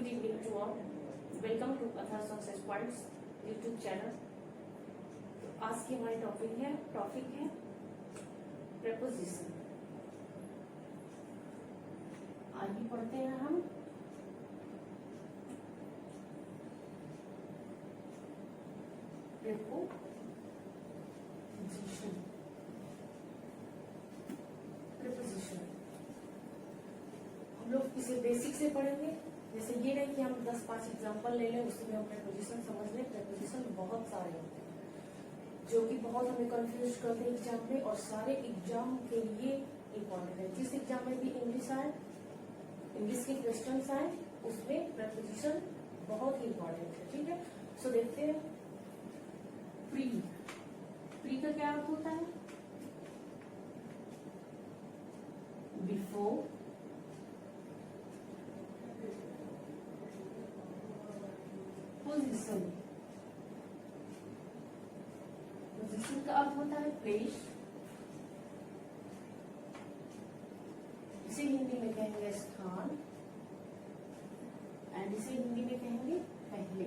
evening to all. Welcome to Athar Success Points YouTube channel. तो आज की हमारी टॉपिक है preposition। आगे पढ़ते हैं हम। प्रेपोजिशन हम लोग इसे बेसिक से पढ़ेंगे। जैसे ये नहीं कि हम 10-5 एग्जाम्पल ले लें उसमें हम प्रेपोजिशन समझ लें। प्रेपोजिशन बहुत सारे होते हैं जो कि बहुत हमें कंफ्यूज करते हैं एग्जाम में, और सारे एग्जाम के लिए इम्पोर्टेंट है। जिस एग्जाम में भी इंग्लिश आए, इंग्लिश के क्वेश्चंस आए, उसमें प्रेपोजिशन बहुत ही इम्पोर्टेंट है। ठीक है, सो देखते हैं। प्री का क्या अर्थ होता है? बिफोर, पोजीशन का अर्थ होता है प्लेस। इसे हिंदी में कहेंगे स्थान, एंड इसे हिंदी में कहेंगे पहले।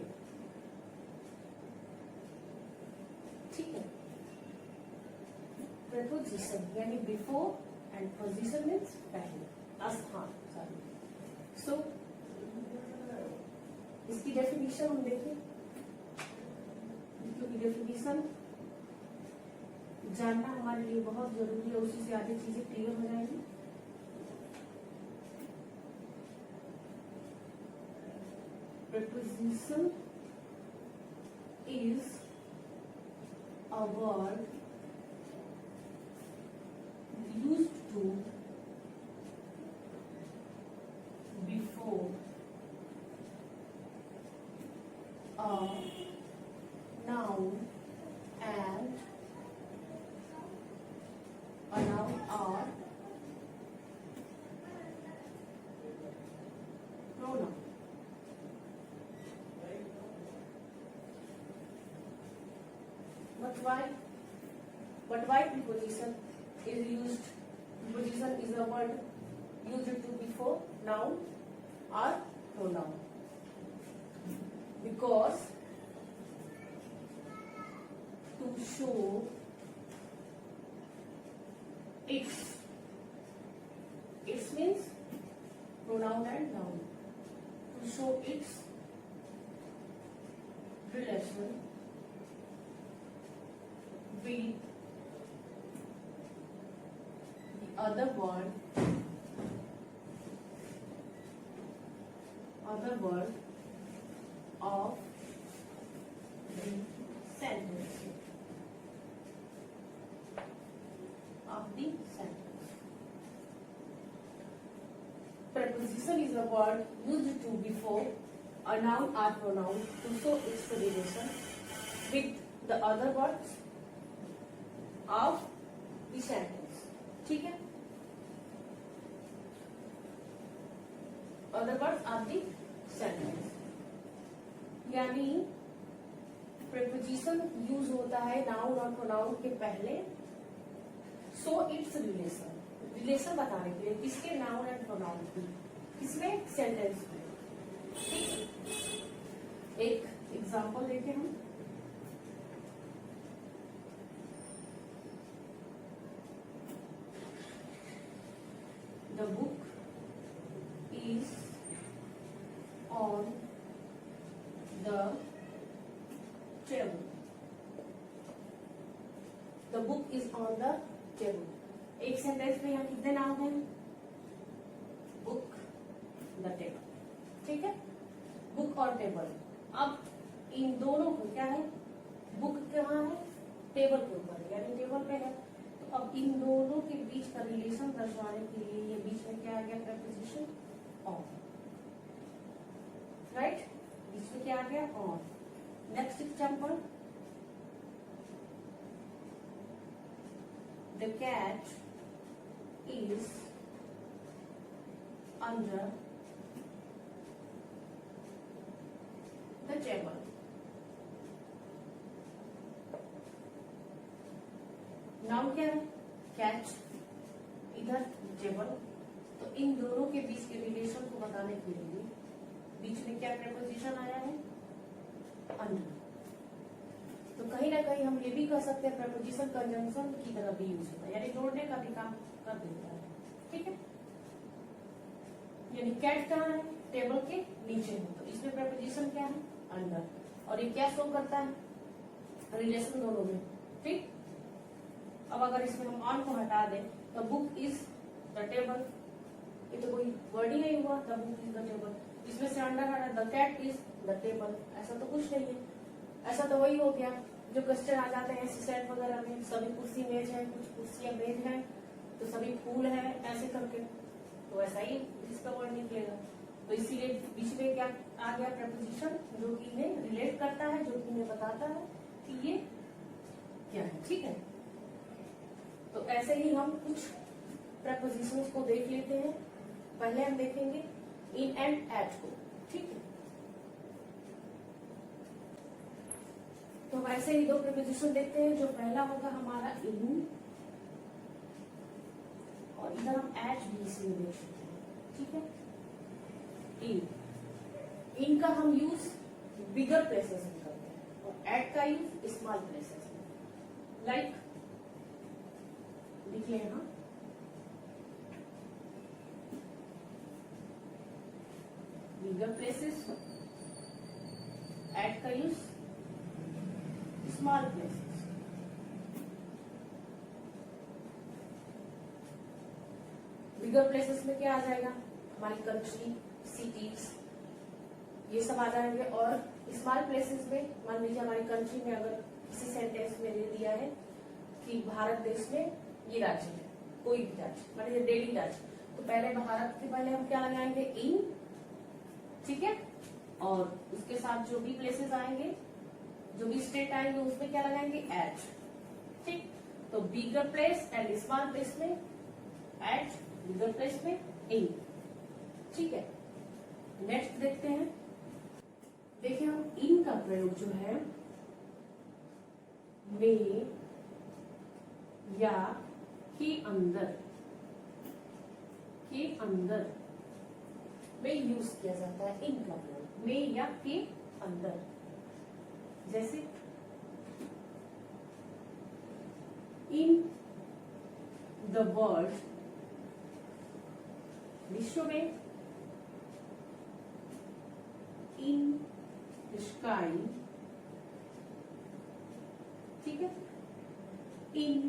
ठीक है, प्रेपोजिशन यानी बिफोर एंड पोजीशन मीन्स पहले, स्थान। सो इसकी डेफिनेशन हम देखें, क्योंकि डेफिनेशन जानना हमारे लिए बहुत जरूरी है, उसी से आधी चीजें क्लियर हो जाएंगी। Preposition is a word used to before a noun and a noun or pronoun. But why preposition is used? Preposition is a word used to before noun or pronoun. Because to show its means pronoun and noun. To show its relation with the other word of the sentence. Preposition is a word used to before a noun or pronoun to show its relation with the other words of the sentence. ठीक है, other words of the sentence। यानी preposition use होता है noun और pronoun के पहले, so it's relation बताने के लिए। किसके? नाउन एंड प्रोनाउन की। किसमें? सेंटेंस में। एक एग्जांपल देखें हम। The book is on the table. The book is on the table। एक सेंटेंस में यहाँ कितने नाउन हैं? Book, the table. ठीक है, बुक और टेबल। अब इन दोनों को क्या है? बुक कहाँ है? टेबल के ऊपर, यानी टेबल पे है। तो अब इन दोनों के बीच का रिलेशन दर्शाने के लिए ये बीच में क्या आ गया? Preposition on. राइट, बीच में क्या आ गया? On. Next example, the cat is under the table। Noun क्या है? कैच, इधर टेबल। तो इन दोनों के बीच के रिलेशन को बताने के लिए बीच में क्या प्रेपोजिशन आया है, अंडर। तो कहीं ना कहीं हम ये भी कह सकते हैं प्रेपोजिशन कंजंक्शन की तरह भी यूज होता है, यानी जोड़ने का भी काम कर देता है। ठीक है, यानी कैट कहाँ है, टेबल के नीचे है, तो इसमें प्रेपोजिशन क्या है, अंडर, और ये क्या शो करता है, रिलेशन दोनों में। ठीक, अब अगर इसमें हम ऑन को हटा दें तो बुक इज द टेबल, ये तो कोई वर्ड ही नहीं हुआ, the book is the table, इसमें से अंडर हटा, the cat is the table, ऐसा तो कुछ नहीं है। ऐसा तो वही हो गया जो क्वेश्चन आ जाते हैं सेट वगैरह में, सभी कुर्सी मेज है, कुछ कुर्सियां मेज है, तो सभी फूल है, ऐसे करके, तो ऐसा ही इसका वर्ड निकलेगा। तो इसीलिए बीच में क्या आ गया, प्रपोजिशन, जो कि इन्हें रिलेट करता है, जो कि इन्हें बताता है कि ये क्या है। ठीक है, तो ऐसे ही हम कुछ प्रपोजिशंस को देख लेते हैं। पहले हम देखेंगे इन एंड एट को। ठीक है, तो वैसे ही दो प्रपोजिशन देखते हैं। जो पहला होगा हमारा इन, और इधर हम एट भी इसमें देख सकते हैं। ठीक है, इन का हम यूज बिगर प्लेसेस में करते हैं और एट का यूज स्मॉल प्लेसेस में। लाइक लिख लें, हाँ, बिगर प्लेसेस, एट का यूज स्मॉल प्लेसेस। बिगर प्लेसेस में क्या आ जाएगा, हमारी कंट्री, सिटीज, ये सब आ जाएंगे। और स्मॉल प्लेसेस में मान लीजिए हमारी कंट्री में अगर किसी सेंटेंस में दे दिया है कि भारत देश में ये राज्य है, कोई भी राज्य, मान लीजिए दिल्ली राज्य, तो पहले भारत के पहले हम क्या लगाएंगे, इन। ठीक है, और उसके साथ जो भी प्लेसेस आएंगे, जो भी स्टेट आएंगे, उसमें क्या लगाएंगे, एट। ठीक, तो बिगर प्लेस एंड स्मॉल प्लेस में एट, बिगर प्लेस में इन। ठीक है, नेक्स्ट देखते हैं। देखिए हम इन का प्रयोग जो है में या के अंदर में यूज किया जाता है। इन का प्रयोग में या के अंदर, जैसे इन द वर्ल्ड, विश्व में, इन स्काई, ठीक है, in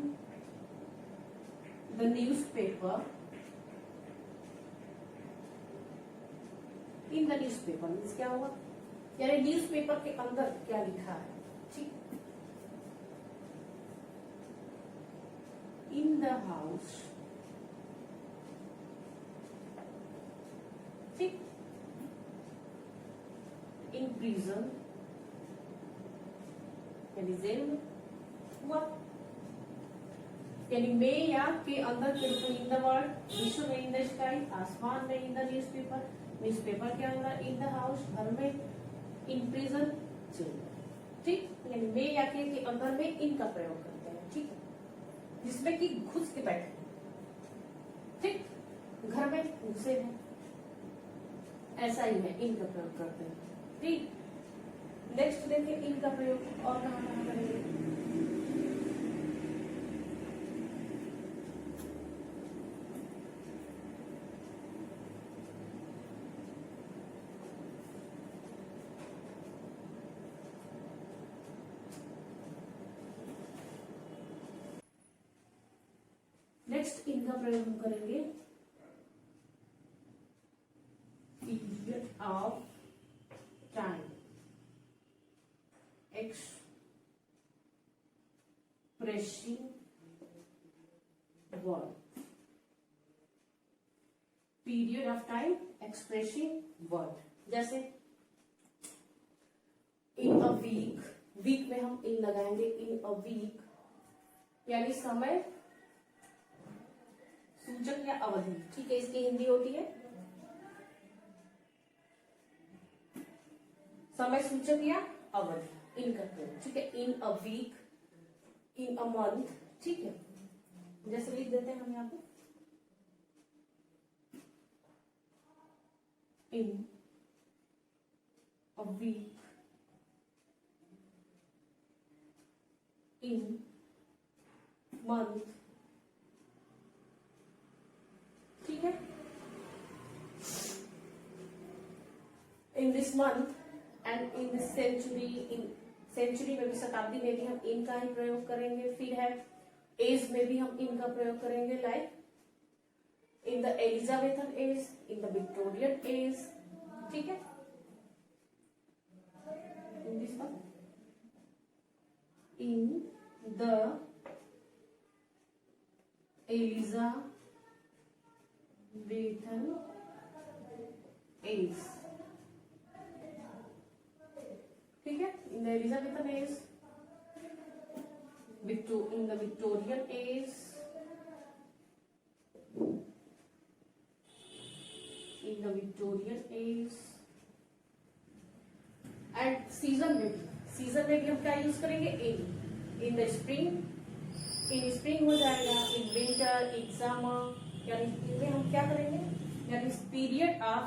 the newspaper, in the newspaper means क्या होगा, यानी न्यूज़पेपर के अंदर क्या लिखा है। ठीक, इन द हाउस, ठीक, इन प्रिजन, यानी जेल में हुआ, यानी में या के अंदर के रूप में इन द वर्ल्ड, विश्व में इन द स्काई, आसमान में इन द न्यूज़पेपर, न्यूज़पेपर के अंदर इन द हाउस, घर में, इन प्रिजन, जेल। ठीक, यानी में या के अंदर में इन का प्रयोग करते हैं। ठीक है, जिसमें कि घुस के बैठे, ठीक, घर में घुसे हैं, ऐसा ही है, इन का प्रयोग करते हैं। ठीक, नेक्स्ट देखिए इन का प्रयोग और कहां करेंगे। नेक्स्ट इन का प्रयोग हम करेंगे period of time, expressing word, period of time expressing word, जैसे इन अ वीक, वीक में हम इन लगाएंगे, इन अ वीक, यानी समय सूचक या अवधि। ठीक है, इसकी हिंदी होती है समय सूचक या अवधि, इन करते हैं। ठीक है, in a week, in a month, ठीक है, जैसे लिख देते हैं हम यहाँ पे इन a week, in, month, ठीक है। In this month and in this century, in century में भी, शताब्दी में भी हम इन का ही प्रयोग करेंगे। फिर है एज में भी हम इन का प्रयोग करेंगे, like in the Elizabethan age, in the Victorian age, ठीक है। In this one, in the Elizabethan as, ठीक है। इन the Elizabethan age, in the Victorian age, in the Victorian age, and season में भी हम क्या यूज करेंगे, in the spring, in spring हो जाएगा, इन विंटर, इन समर, यानी इनमें हम क्या करेंगे, यानी इस period of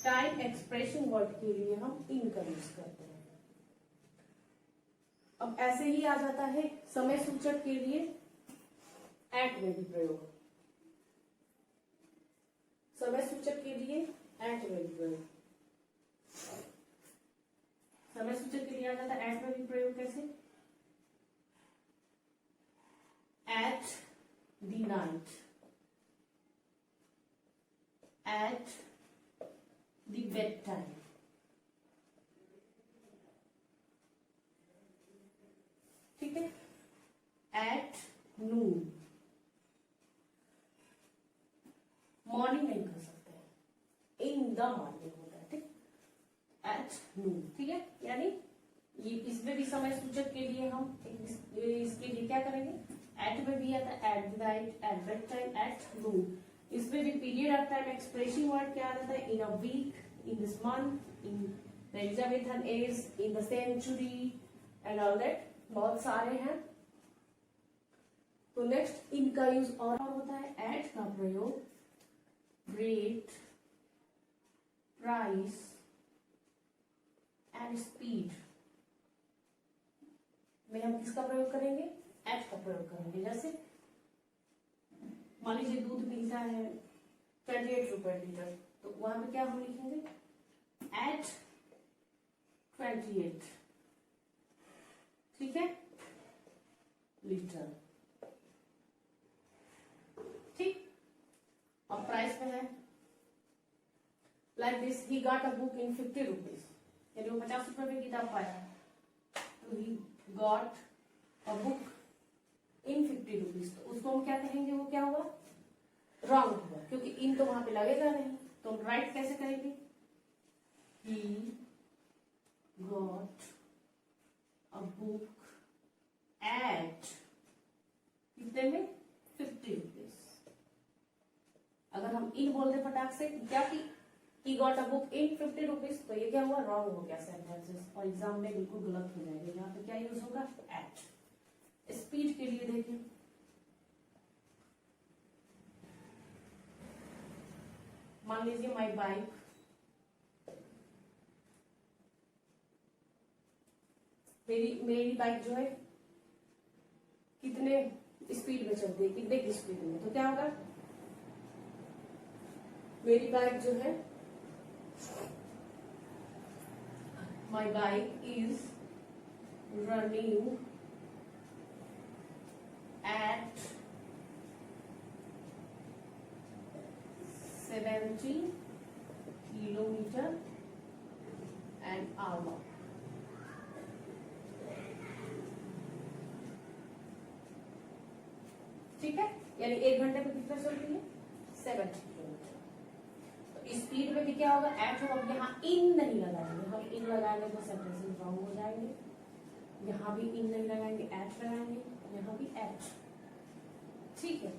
time expression word के लिए हम इन का यूज करते हैं। अब ऐसे ही आ जाता है समय सूचक के लिए एट में भी प्रयोग, समय सूचक के लिए एट में भी प्रयोग, समय सूचक के लिए आ जाता है एट में भी प्रयोग। कैसे, eight the night, at the bed time, ठीक है। एट नून, मॉर्निंग नहीं कर सकते, इन द मॉर्निंग होता है, ठीक। एट नून, ठीक है। यानी ये इसमें भी समय सूचक के लिए हम इसके लिए क्या करेंगे, एट में भी आता है at the night, at bed time, at noon. इसमें भी period of time expressing word क्या आता है, in a week, in this month, in the Elizabethan age, in the century and all that, बहुत सारे हैं। तो नेक्स्ट इनका यूज और होता है, एट का प्रयोग रेट, प्राइस एंड स्पीड में हम किसका प्रयोग करेंगे, एट का प्रयोग करेंगे। जैसे मान लीजिए दूध मिलता है 28 रुपए लीटर, तो वहां पे क्या हम लिखेंगे, एट 28, ठीक है, लीटर, ठीक। और प्राइस में है like this, he got a book in 50 rupees, यानी वो 50 रुपए में किताब पाया, तो ही got a book in 50 rupees, तो उसको हम क्या कहेंगे, वो क्या हुआ, रॉन्ग हुआ, क्योंकि इन तो वहां पे लगेगा नहीं, तो हम राइट कैसे करेंगे, he got a book at, कितने में, 50 रुपीज। अगर हम इन बोल दे फटाक से, क्या कि he got a book in 50 rupees, तो ये क्या हुआ, रॉन्ग हो गया सेंटेंसेस, और एग्जाम में बिल्कुल गलत हो जाएगा। यहाँ पे क्या यूज होगा, एट। स्पीड के लिए देखें, मान लीजिए माई बाइक, मेरी बाइक जो है कितने स्पीड में चलती है, कितने की स्पीड में, तो क्या होगा, मेरी बाइक जो है, my bike is running at 70 kilometer an hour, ठीक है, यानी 1 घंटे में कितना चलती है, 70 किलोमीटर। तो स्पीड में भी क्या होगा, एट होगा। अब यहाँ इन नहीं लगाएंगे, हम इन लगाएंगे तो सेंटेंसेस रॉन्ग हो जाएंगे। यहाँ भी इन नहीं लगाएंगे, एट लगाएंगे, यहाँ भी एट, ठीक है।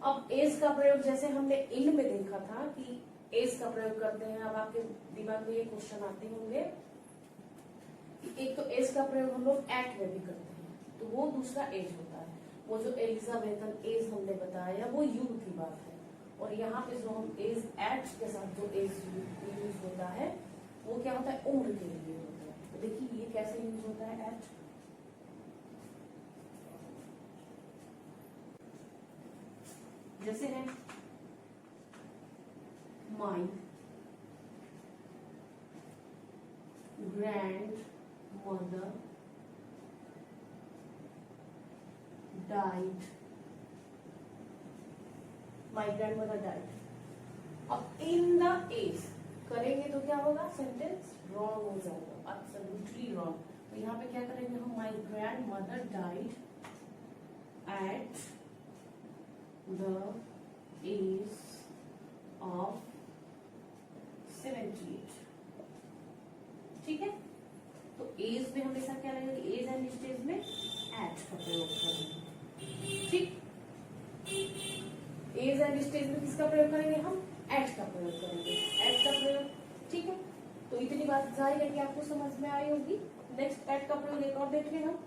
अब एज का प्रयोग जैसे हमने इन में देखा था कि एज का प्रयोग करते हैं, अब आपके दिमाग में ये क्वेश्चन आते होंगे कि एक तो एज का प्रयोग हम लोग एट में भी करते हैं, तो वो दूसरा एज होता है। वो जो एलिजाबेथन एज हमने बताया वो युग की बात है, और यहाँ पे जो हम एज एट के साथ जो एज यूज होता है वो क्या होता है, उम्र के लिए होता है। तो देखिए ये कैसे यूज होता है एट, जैसे है माई ग्रैंड मदर डाइड, माई ग्रैंड मदर डाइड। अब इन द एज करेंगे तो क्या होगा, सेंटेंस रॉन्ग हो जाएगा, एब्सोल्युटली रॉन्ग। तो यहाँ पे क्या करेंगे हम, my grand mother died at the age of 78। ठीक है, तो एज में हमेशा क्या लगेगा, एज एंड स्टेज में एट का प्रयोग करेंगे। ठीक, एज एंड स्टेज में किसका प्रयोग करेंगे हम, एट का प्रयोग करेंगे, एट का प्रयोग। ठीक है, तो इतनी बात जाहिर है कि आपको समझ में आई होगी। नेक्स्ट एट का प्रयोग एक और देख लें हम।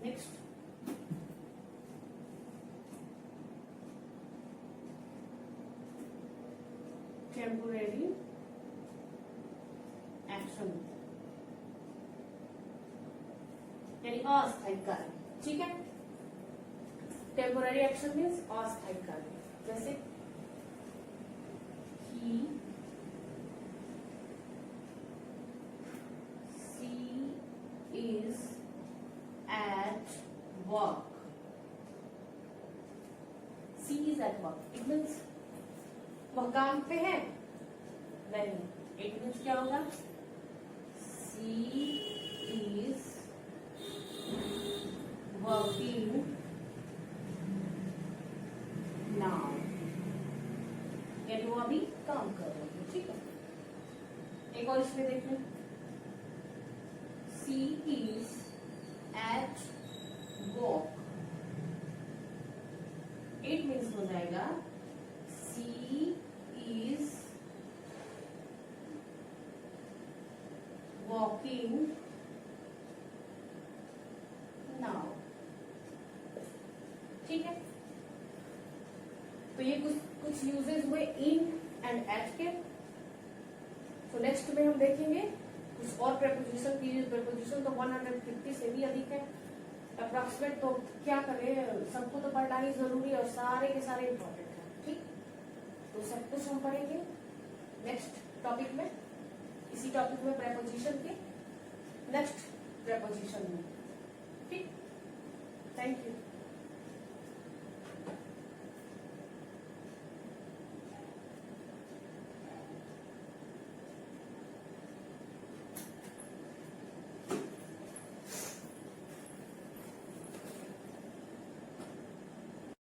नेक्स्ट टेम्पोरेरी एक्शन, यानी अस्थायी कार्य। ठीक है, टेम्पोरेरी एक्शन मीन्स अस्थायी कार्य। जैसे ही, सी is at work, she is at work, it means वह काम पे है, नहीं, it means क्या होगा, she is working now, यानी वो अभी काम कर रही है। ठीक है, एक और इसमें देख लें, she is at walk, it means हो जाएगा she is walking now। ठीक है, तो ये कुछ यूजेस हुए इन एंड एट के। तो नेक्स्ट में हम देखेंगे कुछ और प्रेपोजिशन की। प्रेपोजिशन तो 150 से भी अधिक है अप्रॉक्सीमेट, तो क्या करें, सबको तो पढ़ना ही जरूरी है और सारे के सारे इंपॉर्टेंट है। ठीक, तो सब कुछ हम पढ़ेंगे नेक्स्ट टॉपिक में, इसी टॉपिक में प्रेपोजिशन के नेक्स्ट प्रेपोजिशन में। ठीक, थैंक यू।